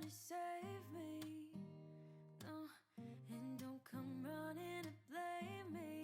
to save me, no. And don't come running to blame me.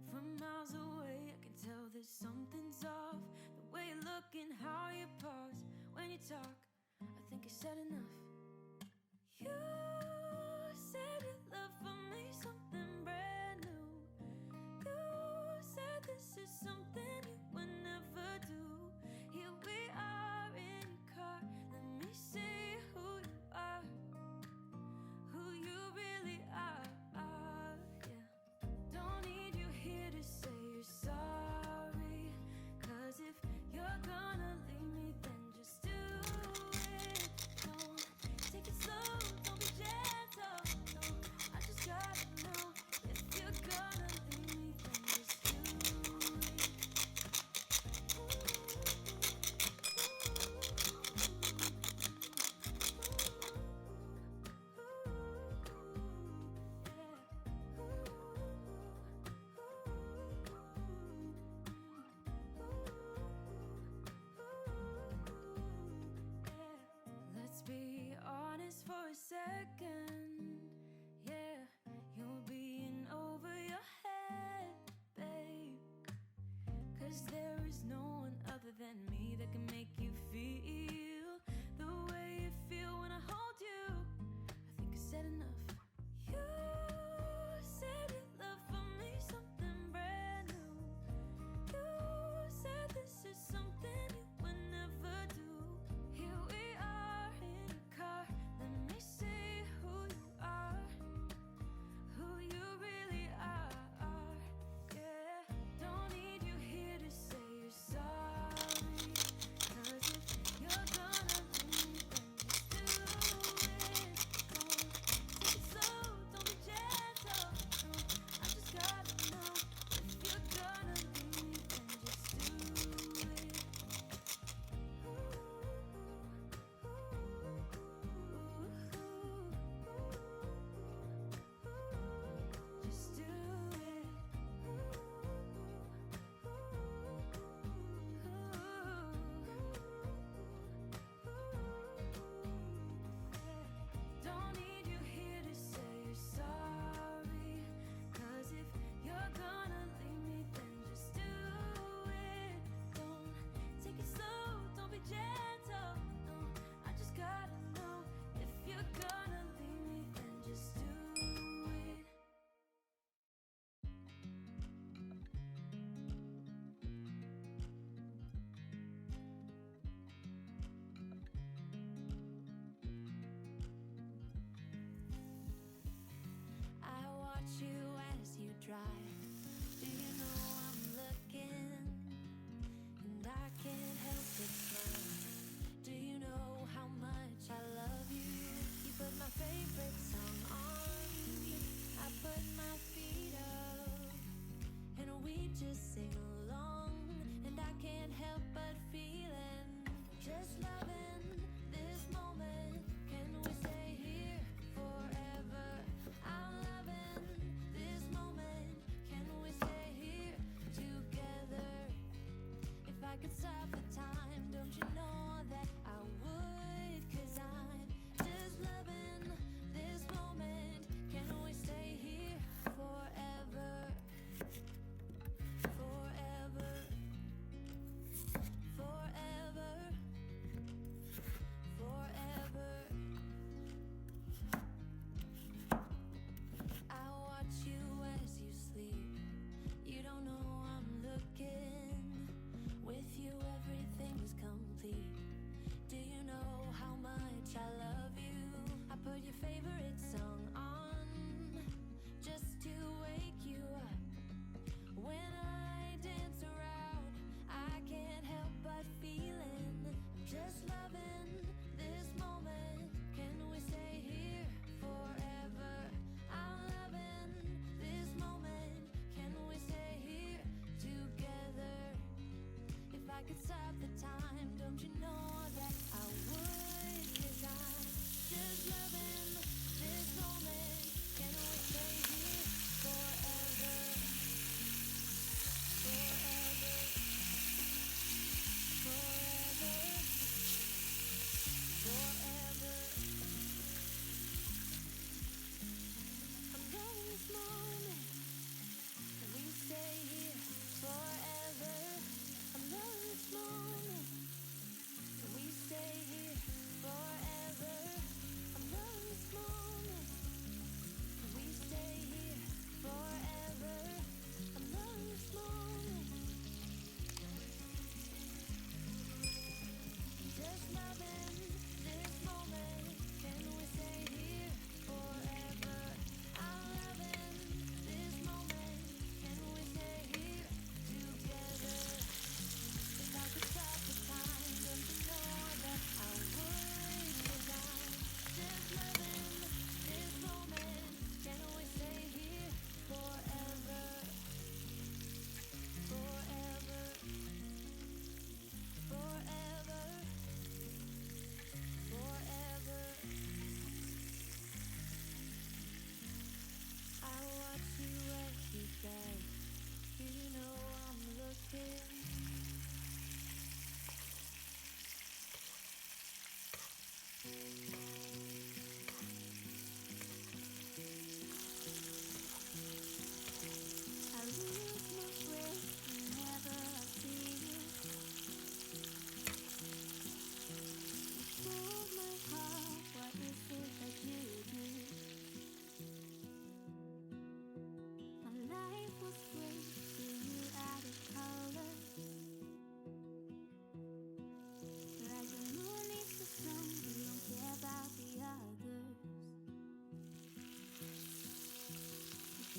From miles away I can tell that something's off. The way you look and how you pause when you talk, I think I said enough. You said your love for me something brand new. You said this is something you would never do. Here we are in your car, let me see who you are, who you really are, yeah. Don't need you here to say you're sorry, 'cause if you're gonna leave me, then just do it. Don't take it slow, don't be gentle, no. I just gotta know, if you're gonna leave me, then just do it. Let's be honest for a second, yeah. You're being over your head, babe, 'cause there is no one other than me that can make you feel the way you feel when I hold you. I think I said enough. You said your love for me something brand new. You said this is something you would never do. Here we are in your car, let me see who you are, who you really are, yeah. Don't need you here to say you're sorry, 'cause if you're gonna leave me, then just do it. Don't take it slow, don't be gentle, no. I just gotta know, if you're gonna leave me, then just do it. Just do it. Don't need you here to say you're sorry, 'cause if you're gonna leave me, then just do it. Don't take it slow, don't be gentle, no. I just gotta know, if you're gonna leave me, then just do it. I watch you as you drive. Do you know I'm looking? And I can't help but smile. Do you know how much I love you? You put my favorite song on, I put my feet up, and we just sing along. And I can't help but feeling, just loving this moment. Can we stay here forever? I'm loving this moment. Can we stay here together? If I could stop the time, don't you know that I would? 'Cause I'm just loving this moment. Can we stay here forever? Forever. Forever. Forever. I watch you as you sleep. You don't know I'm looking. With you everything is complete. Do you know how much I love you? I put your favorite song on, just to wake you up. When I dance around, I can't help but feeling, just loving this moment. Can we stay here forever? I'm loving this moment. Can we stay here together? If I could stop the time, don't you know that I would? 'Cause I'm just loving this moment. Can we stay here forever? Forever. Forever.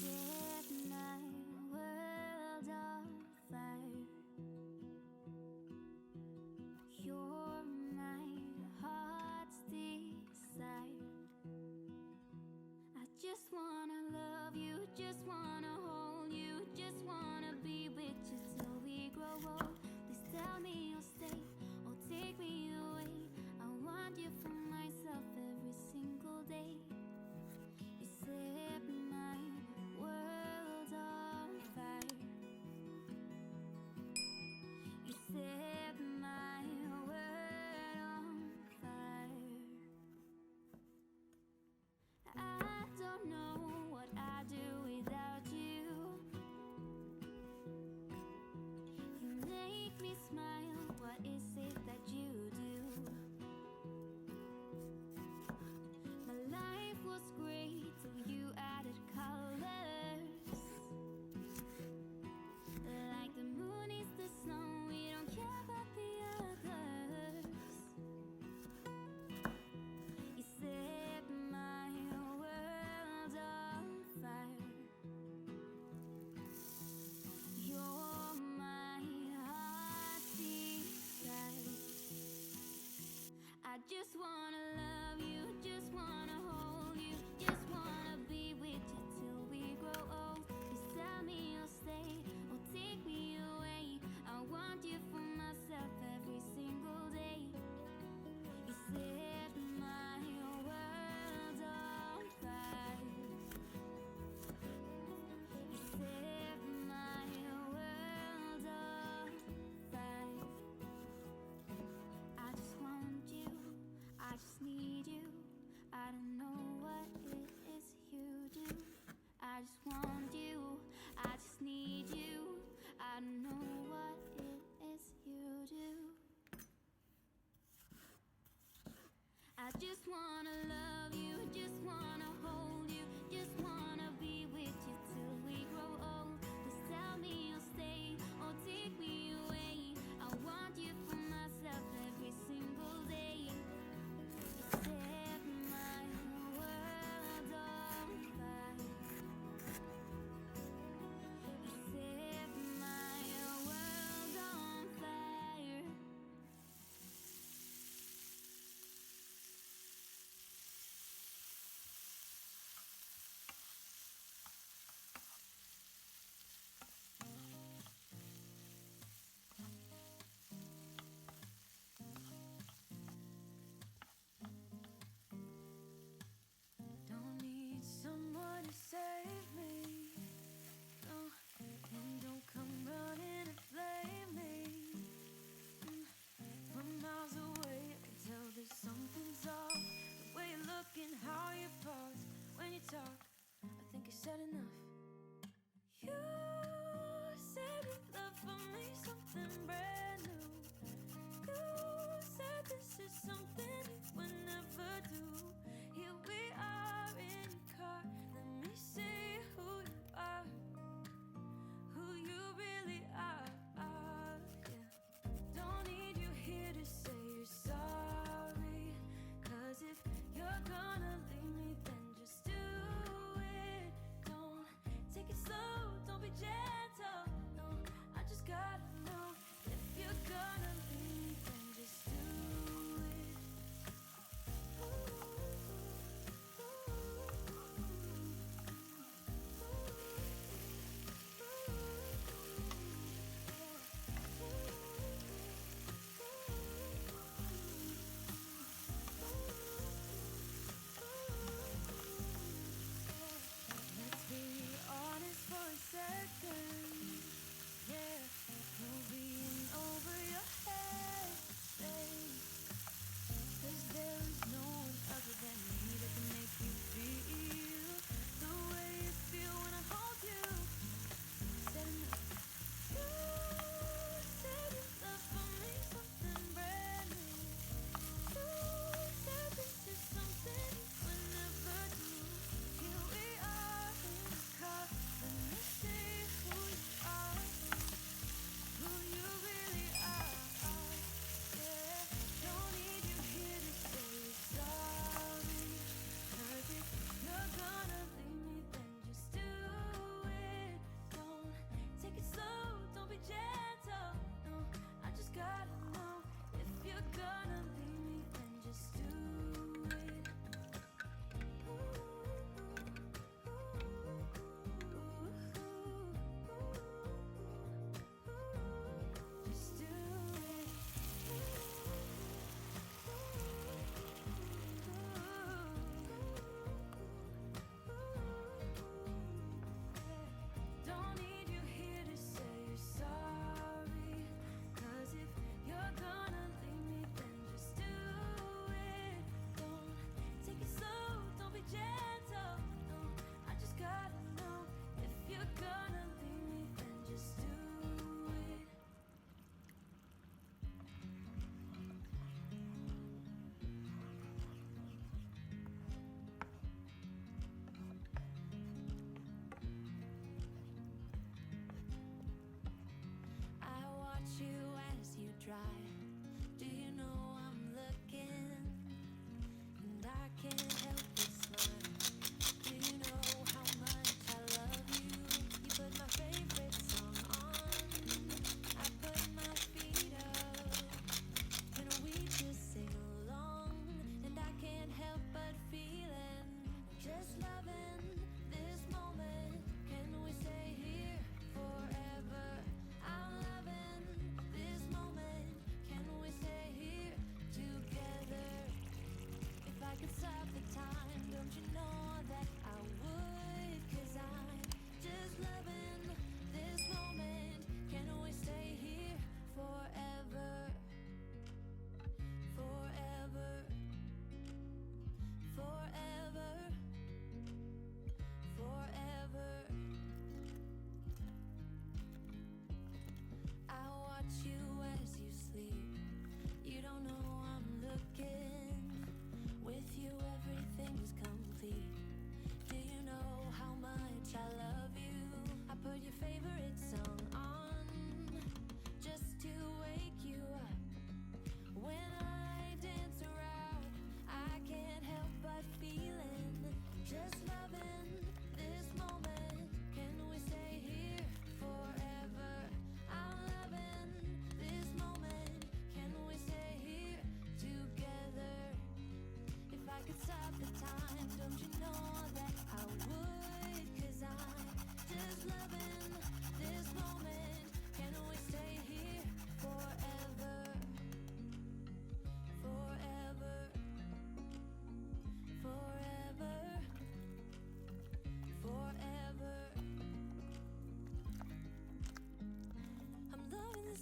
set my world on fire. You're my heart's desire. I just wanna love you, just wanna hold you, just wanna be with you till we grow old. Please tell me you'll stay or take me away. I want you for myself every single day. You set my world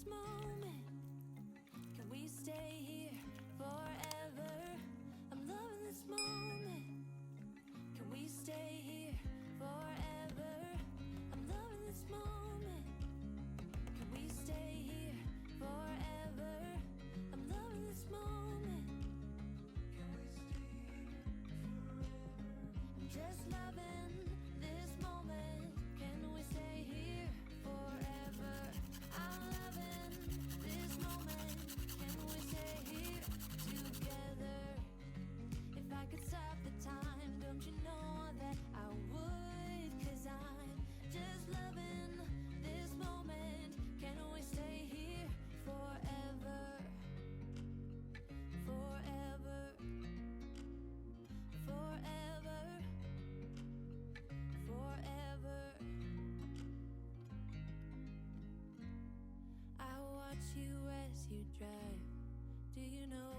this moment. Can we stay here forever? I'm loving this moment. Can we stay here forever? I'm loving this moment. Can we stay here forever? I'm loving this moment. Can we stay here forever? I'm just loving this moment. Can we stay here forever? I'm loving this moment. Can we stay here together? If I could stop the time, don't you know that I would? 'Cause I'm just loving this moment. Can we stay here forever? Forever. Forever. Forever. I watch you as you drive. Do you know